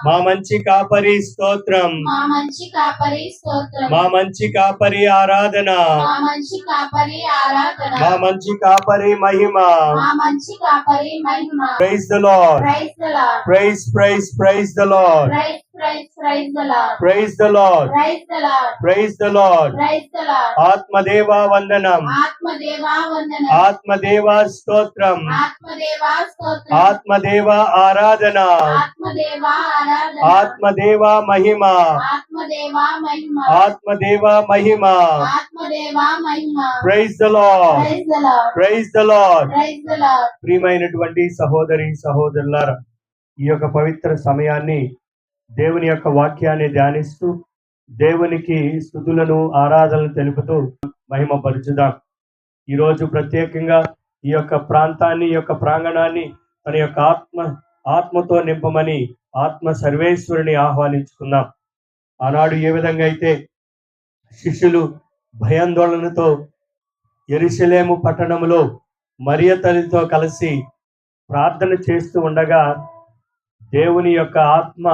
మా మంచి కాపరి స్తోత్రం, మా మంచి కాపరి స్తోత్రం, మా మంచి కాపరి ఆరాధన, మా మంచి కాపరి ఆరాధన, మా మంచి కాపరి మహిమ. మా మంచి కాపరి మహిమ. Praise the Lord, praise the Lord, praise praise praise the Lord, praise praise praise the Lord, praise the Lord, praise the Lord, praise the Lord. Praise the Lord. ఆత్మదేవా వందనం, ఆత్మదేవా వందనం, ఆత్మదేవా స్తోత్రం, ఆత్మదేవా స్తోత్రం, ఆత్మదేవా ఆరాధన, ఆత్మదేవా ఆరాధన, ఆత్మదేవా మహిమ, ఆత్మదేవా మహిమ, ఆత్మదేవా మహిమ. ఆత్మదేవా మహిమ. Praise the Lord, praise the Lord, praise the Lord. Praise the Lord. ప్రియమైనటువంటి సహోదరి సహోదరులారా, ఈ యొక్క పవిత్ర సమయాన్ని దేవుని యొక్క వాక్యాన్ని ధ్యానిస్తూ దేవునికి స్తుతులను ఆరాధనలు తెలుపుతూ మహిమపరుచుదాం. ఈరోజు ప్రత్యేకంగా ఈ యొక్క ప్రాంతాన్ని, ఈ యొక్క ప్రాంగణాన్ని తన యొక్క ఆత్మతో నింపమని ఆత్మ సర్వేశ్వరుని ఆహ్వానించుకుందాం. ఆనాడు ఏ విధంగా అయితే శిష్యులు భయాందోళనతో యెరూషలేము పట్టణంలో మరియ తల్లితో కలిసి ప్రార్థన చేస్తూ ఉండగా దేవుని యొక్క ఆత్మ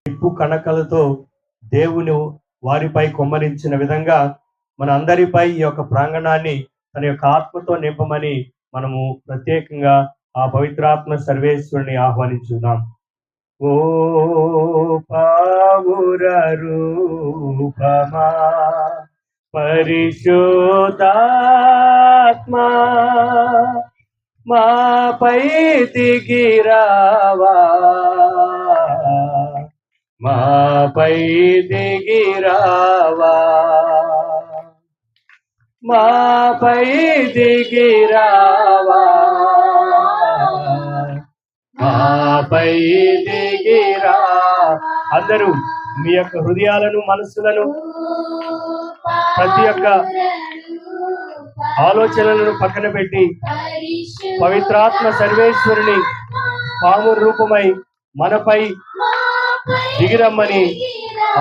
నిప్పు కణకలతో దేవుని వారిపై కుమ్మరించిన విధంగా మన అందరిపై ఈ యొక్క ప్రాంగణాన్ని తన యొక్క ఆత్మతో నింపమని మనము ప్రత్యేకంగా ఆ పవిత్రాత్మ సర్వేశ్వరుని ఆహ్వానించున్నాం. ఓ పావుర రూపమా పరిశుద్ధాత్మా, మాపై దిగిరావా, మాపై దిగిరావా, మాపై దిగిరావా, మాపై దిగిరా. అందరూ మీ యొక్క హృదయాలను, మనస్సులను, ప్రతి ఒక్క ఆలోచనలను పక్కన పెట్టి పవిత్రాత్మ సర్వేశ్వరుని పాము రూపమై మనపై దిగిరమ్మని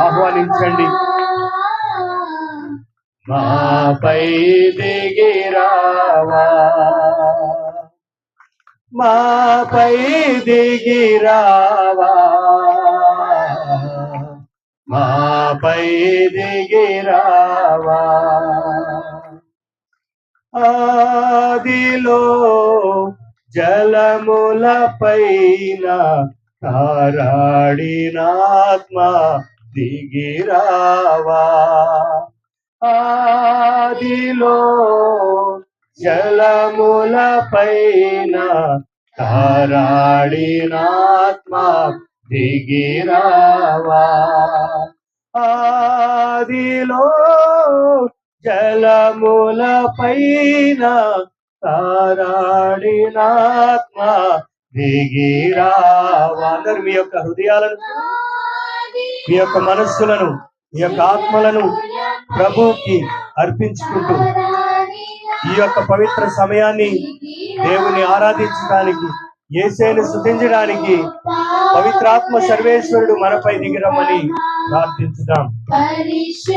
ఆహ్వానించండి. మాపై దిగిరావా, మాపై దిగిరావా, మాపై దిగిరావా. ఆదిలో జలముల పైన తారాడినాత్మ దిగిరావా, ఆదిలో జలముల పైన తారాడినాత్మ దిగిరావా, ఆదిలో జలముల పైన తారాడినాత్మ దిగిరావా. అందరూ మీ యొక్క హృదయాలను, మీ యొక్క మనస్సులను, మీ యొక్క ఆత్మలను ప్రభువుకి అర్పించుకుంటూ ఈ యొక్క పవిత్ర సమయాన్ని దేవుని ఆరాధించడానికి, యేసుని స్తుతించడానికి పవిత్రాత్మ సర్వేశ్వరుడు మనపై దిగిరమ్మని ప్రార్థించుదాం. పరిశుద్ధాత్మ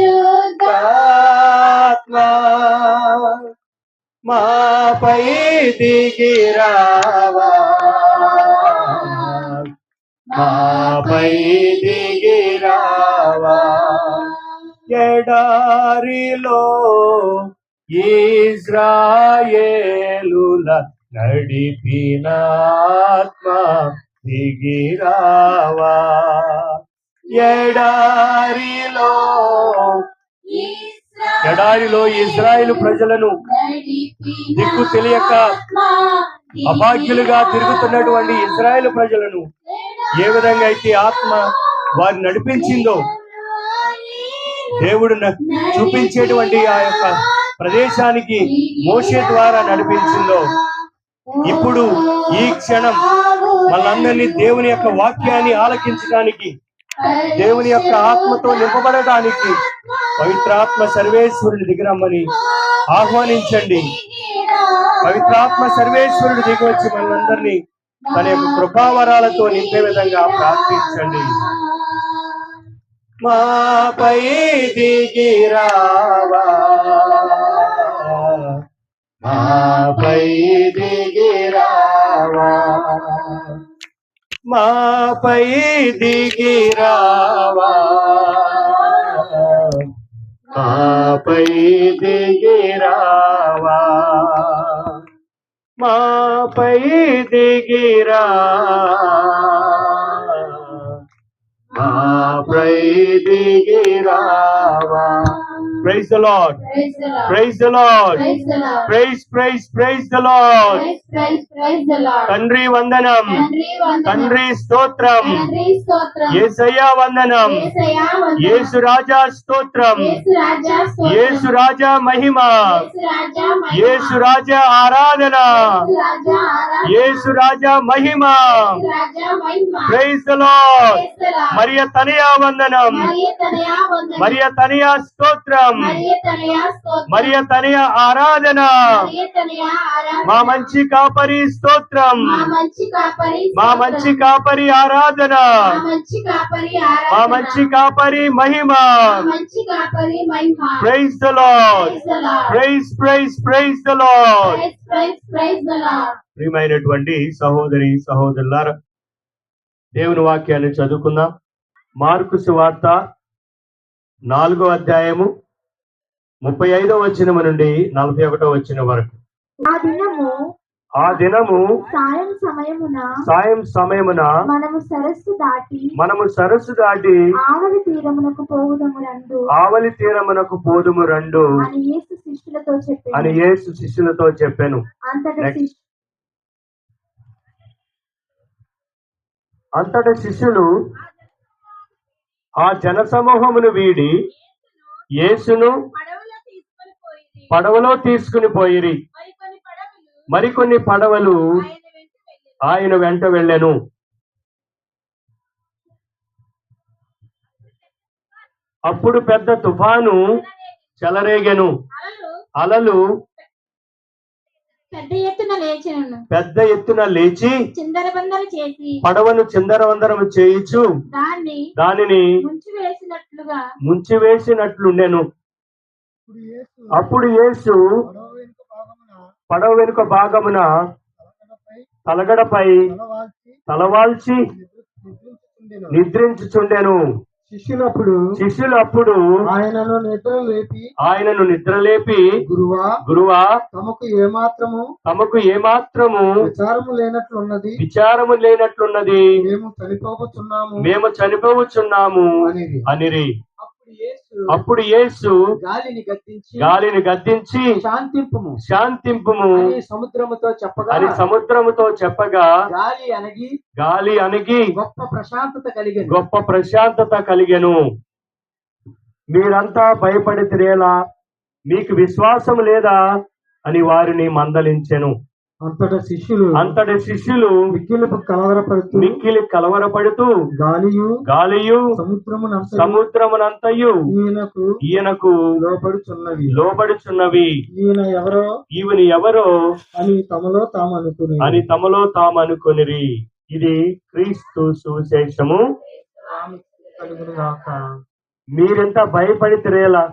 మాపై దిగిరావా, మాపై దిగిరావా. ఎడారిలో ఇశ్రాయేలుల నడిపిన ఆత్మ దిగిరావా, ఎడారిలో ఇశ్రాయేలు ప్రజలను దిక్కు తెలియక అభాగ్యులుగా తిరుగుతున్నటువంటి ఇశ్రాయేలు ప్రజలను ఏ విధంగా అయితే ఆత్మ వారిని నడిపించిందో, దేవుడు చూపించేటువంటి ఆ యొక్క ప్రదేశానికి మోషే ద్వారా నడిపించిందో, ఇప్పుడు ఈ క్షణం మనందరినీ దేవుని యొక్క వాక్యాన్ని ఆలకించడానికి, దేవుని యొక్క ఆత్మతో నింపబడడానికి పవిత్రాత్మ సర్వేశ్వరుని దిగిరమ్మని ఆహ్వానించండి. పవిత్రాత్మ సర్వేశ్వరుడు దిగి వచ్చి మనందరినీ తన యొక్క కృపావరాలతో నింపే విధంగా ప్రార్థించండి. మాపై దిగిరావా, మాపై దిగిరావా. మాపై దిగిరావా మాపై దిగిరావా మాపై దిగిరా మాపై దిగిరావా. Praise the Lord. Praise the Lord. Praise the Lord. Praise the Lord. Praise the Lord. Praise the Lord. తండ్రి వందనం, తండ్రి వందనం. తండ్రి స్తోత్రం, తండ్రి స్తోత్రం. యేసయ్యా వందనం, యేసయ్యా వందనం. యేసు రాజా స్తోత్రం, యేసు రాజా స్తోత్రం. యేసు రాజా మహిమ, యేసు రాజా మహిమ. యేసు రాజా ఆరాధన, యేసు రాజా ఆరాధన. యేసు రాజా మహిమ. యేసు రాజా మహిమ. Praise the Lord. Praise the Lord. Mariya తనయా వందనం, మరియ తనయా వందనం. మరియ తనయా స్తోత్రం, మరియ తనయా స్తోత్రం. మరియ తనయా ఆరాధన. మరియ తనయా ఆరాధన. మా మంచి కాపరి స్తోత్రం, మా మంచి కాపరి మా స్తోత్రం. మంచి కాపరి ఆరాధన, మా మంచి కాపరి మా ఆరాధన. మంచి కాపరి మహిమ. మా మంచి కాపరి మహిమ. Praise the Lord. Praise the Lord. Praise the Lord. Praise the Lord. ప్రియమైనటువంటి సహోదరి సహోదరులారా, దేవుని వాక్యాన్ని చదువుకుందాం. మార్కు సువార్త 4వ అధ్యాయము 35వ వచనము నుండి 41వ వచనం వరకు. ఆ దినము సాయం సమయమున మనము సరస్సు దాటి ఆవలి తీరమునకు పోదుము రండు అని యేసు శిష్యులతో చెప్పెను. అంతట శిష్యులు ఆ జనసమూహమును వీడి యేసును పడవలో తీసుకుని పోయిరి. మరికొన్ని పడవలు ఆయన వెంట వెళ్ళెను. అప్పుడు పెద్ద తుఫాను చెలరేగెను. అలలు పెద్ద ఎత్తున లేచి పడవను చిందరవందరము చేయిచు దానిని ముంచివేసినట్లుండెను. అప్పుడు యేసు పడవ వెనుక భాగమున తలగడపై తలవాల్చి నిద్రించుచుండెను. శిష్యులు అప్పుడు ఆయనను నిద్రలేపి గురువా తమకు ఏమాత్రము విచారము లేనట్లున్నది, మేము చనిపోవచ్చున్నాము అనిరి. అప్పుడు యేసు గాలిని గద్దించి శాంతింపుము అని సముద్రముతో చెప్పగా గాలి అణిగి గొప్ప ప్రశాంతత కలిగెను. మీరంతా భయపడితిరేలా, మీకు విశ్వాసం లేదా అని వారిని మందలించెను. అంతటి శిష్యులు మిక్కిలి కలవరపడుతూ గాలియు సముద్రమునంతయు ఈయనకు లోబడుచున్నవి, ఈయన ఎవరో అని తమలో తాము అనుకొనిరి. ఇది క్రీస్తు సువిశేషము. మీరెంత భయపడితిరేలా,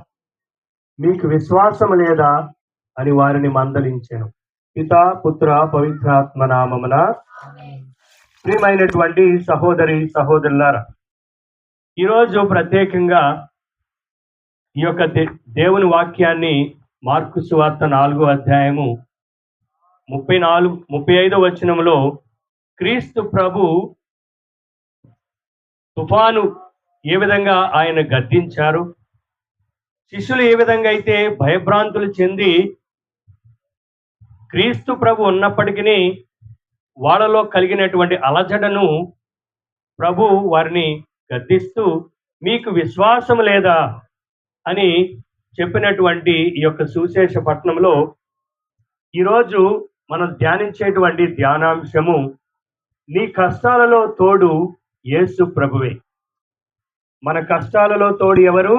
మీకు విశ్వాసం లేదా అని వారిని మందలించెను. పితా పుత్ర పవిత్రాత్మ నామమున. ప్రియమైనటువంటి సహోదరి సహోదరులారా, ఈరోజు ప్రత్యేకంగా ఈ యొక్క దేవుని వాక్యాన్ని మార్కు సువార్త 4వ అధ్యాయము 35వ వచనములో క్రీస్తు ప్రభు తుఫాను ఏ విధంగా ఆయన గద్దించారు, శిష్యులు ఏ విధంగా అయితే భయభ్రాంతులు చెంది క్రీస్తు ప్రభు ఉన్నప్పటికీ వాళ్ళలో కలిగినటువంటి అలజడను ప్రభు వారిని గద్దిస్తూ మీకు విశ్వాసం లేదా అని చెప్పినటువంటి ఈ యొక్క సువిశేష పట్టణంలో ఈరోజు మనం ధ్యానించేటువంటి ధ్యానాంశము, నీ కష్టాలలో తోడు యేసు ప్రభువే. మన కష్టాలలో తోడు ఎవరు?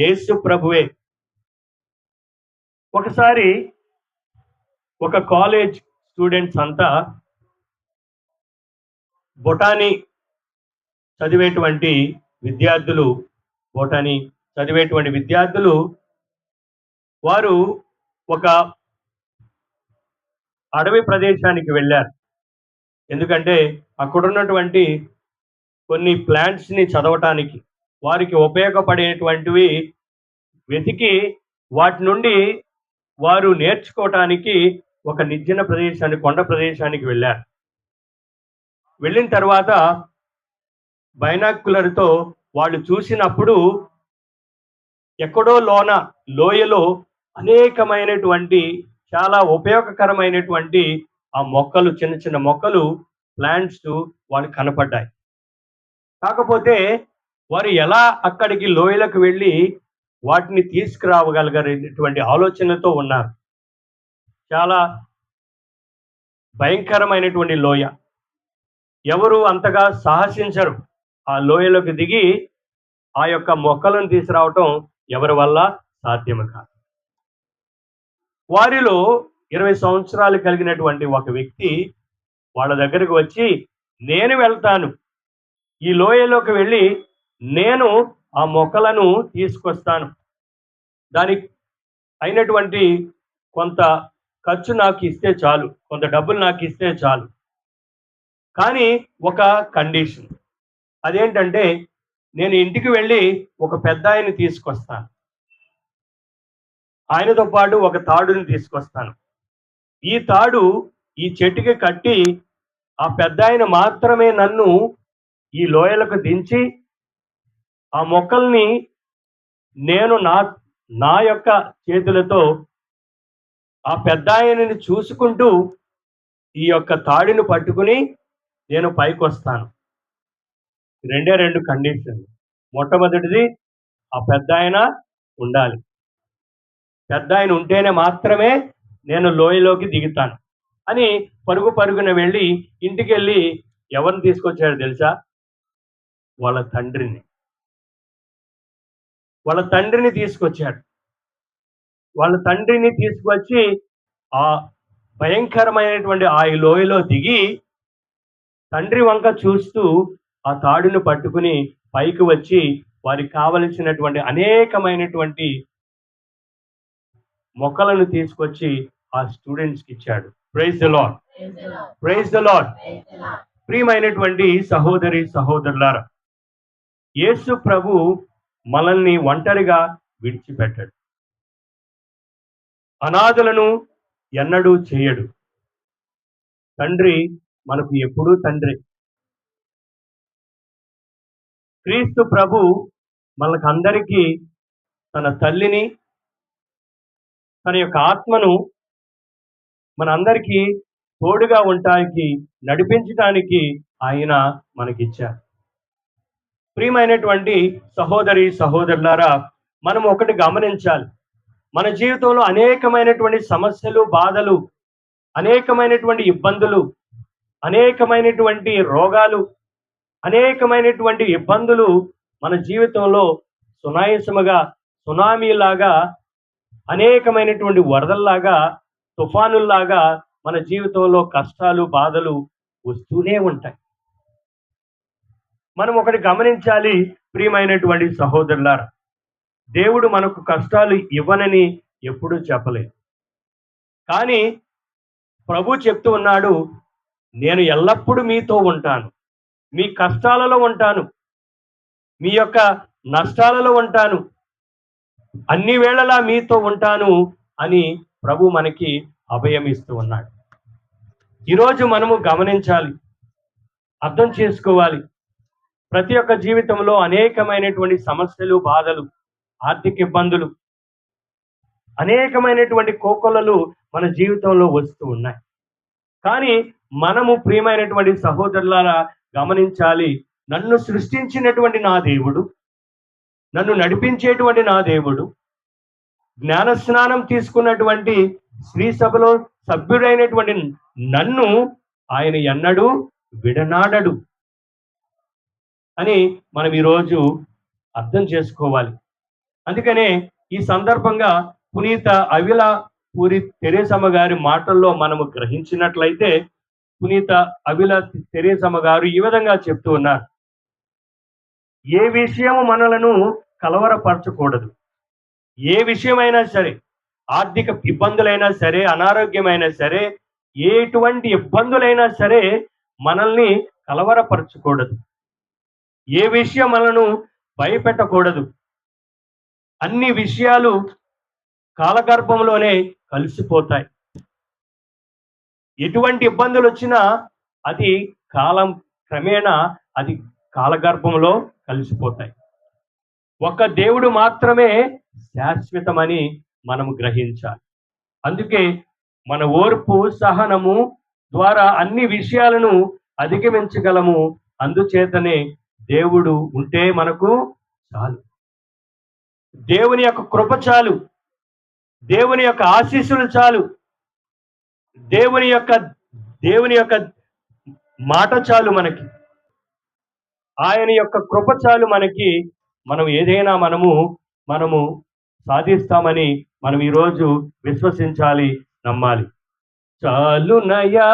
యేసు ప్రభువే. ఒకసారి ఒక కాలేజ్ స్టూడెంట్స్ అంతా బొటానీ చదివేటువంటి విద్యార్థులు వారు ఒక అడవి ప్రదేశానికి వెళ్ళారు. ఎందుకంటే అక్కడున్నటువంటి కొన్ని ప్లాంట్స్ని చదవటానికి, వారికి ఉపయోగపడేటువంటివి వెతికి వాటి నుండి వారు నేర్చుకోవటానికి ఒక నిర్జన ప్రదేశానికి, కొండ ప్రదేశానికి వెళ్ళారు. వెళ్ళిన తర్వాత బైనాక్యులర్తో వాళ్ళు చూసినప్పుడు ఎక్కడో లోయలో అనేకమైనటువంటి చాలా ఉపయోగకరమైనటువంటి ఆ మొక్కలు, చిన్న చిన్న మొక్కలు, ప్లాంట్స్ వాళ్ళకి కనపడ్డాయి. కాకపోతే వారు ఎలా అక్కడికి లోయలకు వెళ్ళి వాటిని తీసుకురావగలిగేటువంటి ఆలోచనతో ఉన్నారు. చాలా భయంకరమైనటువంటి లోయ. ఎవరు అంతగా సాహసించరు ఆ లోయలోకి దిగి ఆ యొక్క మొక్కలను తీసుకురావటం ఎవరి వల్ల సాధ్యము కాదు. వారిలో 20 సంవత్సరాలు కలిగినటువంటి ఒక వ్యక్తి వాళ్ళ దగ్గరకు వచ్చి, నేను వెళ్తాను, ఈ లోయలోకి వెళ్ళి నేను ఆ మొక్కలను తీసుకొస్తాను, దానికి అయినటువంటి కొంత ఖర్చు నాకు ఇస్తే చాలు, కొంత డబ్బులు నాకు ఇస్తే చాలు, కానీ ఒక కండిషన్. అదేంటంటే నేను ఇంటికి వెళ్ళి ఒక పెద్ద ఆయన తీసుకొస్తాను, ఆయనతో పాటు ఒక తాడుని తీసుకొస్తాను. ఈ తాడు ఈ చెట్టుకి కట్టి ఆ పెద్ద ఆయన మాత్రమే నన్ను ఈ లోయలకు దించి ఆ మొక్కల్ని నేను నా యొక్క చేతులతో ఆ పెద్ద ఆయనని చూసుకుంటూ ఈ యొక్క తాడిని పట్టుకుని నేను పైకి వస్తాను. రెండు కండిషన్. మొట్టమొదటిది, ఆ పెద్ద ఆయన ఉండాలి. పెద్ద ఆయన ఉంటేనే మాత్రమే నేను లోయలోకి దిగుతాను అని పరుగున వెళ్ళి ఇంటికి వెళ్ళి ఎవరిని తీసుకొచ్చాడు తెలుసా? వాళ్ళ తండ్రిని తీసుకొచ్చాడు. వాళ్ళ తండ్రిని తీసుకొచ్చి ఆ భయంకరమైనటువంటి ఆ లోయలో దిగి తండ్రి వంక చూస్తూ ఆ తాడును పట్టుకుని పైకి వచ్చి వారికి కావలసినటువంటి అనేకమైనటువంటి మొక్కలను తీసుకొచ్చి ఆ స్టూడెంట్స్కి ఇచ్చాడు. Praise the Lord, praise the Lord. ప్రియమైనటువంటి సహోదరి సహోదరులారా, యేసు ప్రభు మనల్ని ఒంటరిగా విడిచిపెట్టాడు. అనాథలను ఎన్నడూ చేయడు. తండ్రి మనకు ఎప్పుడూ తండ్రి. క్రీస్తు ప్రభు మనకందరికీ తన తల్లిని, తన యొక్క ఆత్మను మనందరికీ తోడుగా ఉండటానికి, నడిపించడానికి ఆయన మనకిచ్చారు. ప్రియమైనటువంటి సహోదరి సహోదరులారా, మనం ఒకటి గమనించాలి. మన జీవితంలో అనేకమైనటువంటి సమస్యలు, బాధలు, అనేకమైనటువంటి ఇబ్బందులు, అనేకమైనటువంటి రోగాలు, అనేకమైనటువంటి ఇబ్బందులు మన జీవితంలో సునాయాసముగా, సునామీలాగా, అనేకమైనటువంటి వరదల్లాగా, తుఫానుల్లాగా మన జీవితంలో కష్టాలు, బాధలు వస్తూనే ఉంటాయి. మనం ఒకటి గమనించాలి ప్రియమైనటువంటి సహోదరులారా, దేవుడు మనకు కష్టాలు ఇవ్వనని ఎప్పుడూ చెప్పలేదు. కానీ ప్రభు చెప్తూ ఉన్నాడు, నేను ఎల్లప్పుడూ మీతో ఉంటాను, మీ కష్టాలలో ఉంటాను, మీ యొక్క నష్టాలలో ఉంటాను, అన్ని వేళలా మీతో ఉంటాను అని ప్రభు మనకి అభయం ఇస్తూ ఉన్నాడు. ఈరోజు మనము గమనించాలి, అర్థం చేసుకోవాలి. ప్రతి ఒక్క జీవితంలో అనేకమైనటువంటి సమస్యలు, బాధలు, ఆర్థిక ఇబ్బందులు, అనేకమైనటువంటి కోకొల్లలు మన జీవితంలో వస్తూ ఉన్నాయి. కానీ మనము ప్రియమైనటువంటి సహోదరులారా గమనించాలి, నన్ను సృష్టించినటువంటి నా దేవుడు, నన్ను నడిపించేటువంటి నా దేవుడు, జ్ఞాన స్నానం తీసుకున్నటువంటి శ్రీ సభలో సభ్యుడైనటువంటి నన్ను ఆయన ఎన్నడూ విడనాడడు అని మనం ఈరోజు అర్థం చేసుకోవాలి. అందుకనే ఈ సందర్భంగా పునీత అవిల పూరి తెరేసమ్మ గారి మాటల్లో మనము గ్రహించినట్లయితే, పునీత అవిల తెరేసమ్మ గారు ఈ విధంగా చెప్తూ ఉన్నారు, ఏ విషయము మనలను కలవరపరచకూడదు. ఏ విషయమైనా సరే, ఆర్థిక ఇబ్బందులైనా సరే, అనారోగ్యమైనా సరే, ఎటువంటి ఇబ్బందులైనా సరే మనల్ని కలవరపరచకూడదు. ఏ విషయం మనను భయపెట్టకూడదు. అన్ని విషయాలు కాలగర్భంలోనే కలిసిపోతాయి. ఎటువంటి ఇబ్బందులు వచ్చినా అది కాలం క్రమేణా అది కాలగర్భంలో కలిసిపోతాయి. ఒక దేవుడు మాత్రమే శాశ్వతమని మనము గ్రహించాలి. అందుకే మన ఓర్పు సహనము ద్వారా అన్ని విషయాలను అధిగమించగలము. అందుచేతనే దేవుడు ఉంటే మనకు చాలు. దేవుని యొక్క కృప చాలు, దేవుని యొక్క ఆశీస్సులు చాలు, దేవుని యొక్క మాట చాలు మనకి. ఆయన యొక్క కృప చాలు మనకి. మనం ఏదైనా మనము సాధిస్తామని మనం ఈరోజు విశ్వసించాలి, నమ్మాలి. చాలునయా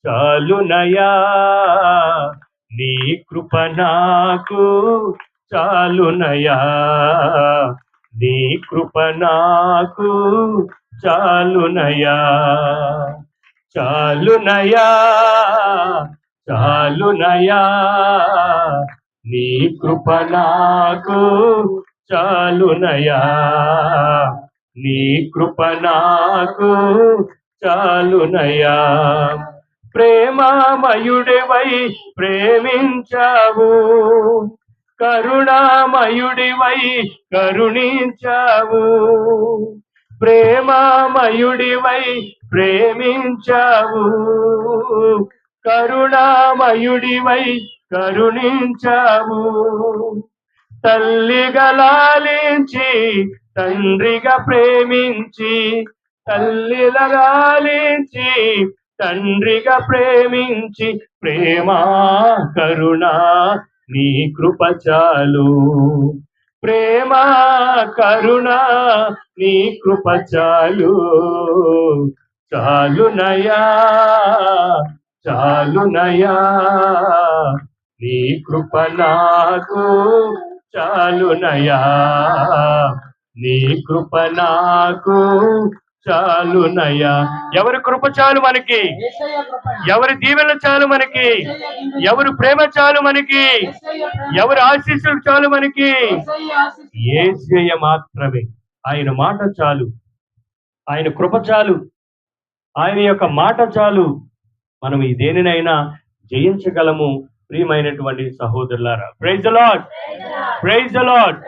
చాలునయా నీ కృప నాకు చాలునయా, నీ కృప నాకు చాలునయా, చాలునయా చాలునయా నీ కృప నాకు చాలునయా, నీ కృప నాకు చాలునయా. ప్రేమామయుడివై ప్రేమించావు, కరుణామయుడివై కరుణించావు, ప్రేమామయుడివై ప్రేమించావు, కరుణామయుడివై కరుణించావు. తల్లిగా లాలించి తండ్రిగా ప్రేమించి, తల్లిగా లాలించి తండ్రిగా ప్రేమించి, ప్రేమ కరుణ నీ కృప చాలు, ప్రేమ కరుణ నీ కృప చాలు, చాలునయా చాలునయా నీ కృప నాకు చాలునయా, నీ కృప నాకు చాలునయా. ఎవరి కృప చాలు మనకి, ఎవరి దీవెన చాలు మనకి, ఎవరి ప్రేమ చాలు మనకి, ఎవరి ఆశీస్సులు చాలు మనకి. యేసయ్య మాత్రమే. ఆయన మాట చాలు, ఆయన కృప చాలు, ఆయన యొక్క మాట చాలు. మనం ఈ దేనినైనా జయించగలము. ప్రియమైనటువంటి సహోదరులారా, praise the Lord, praise the lord.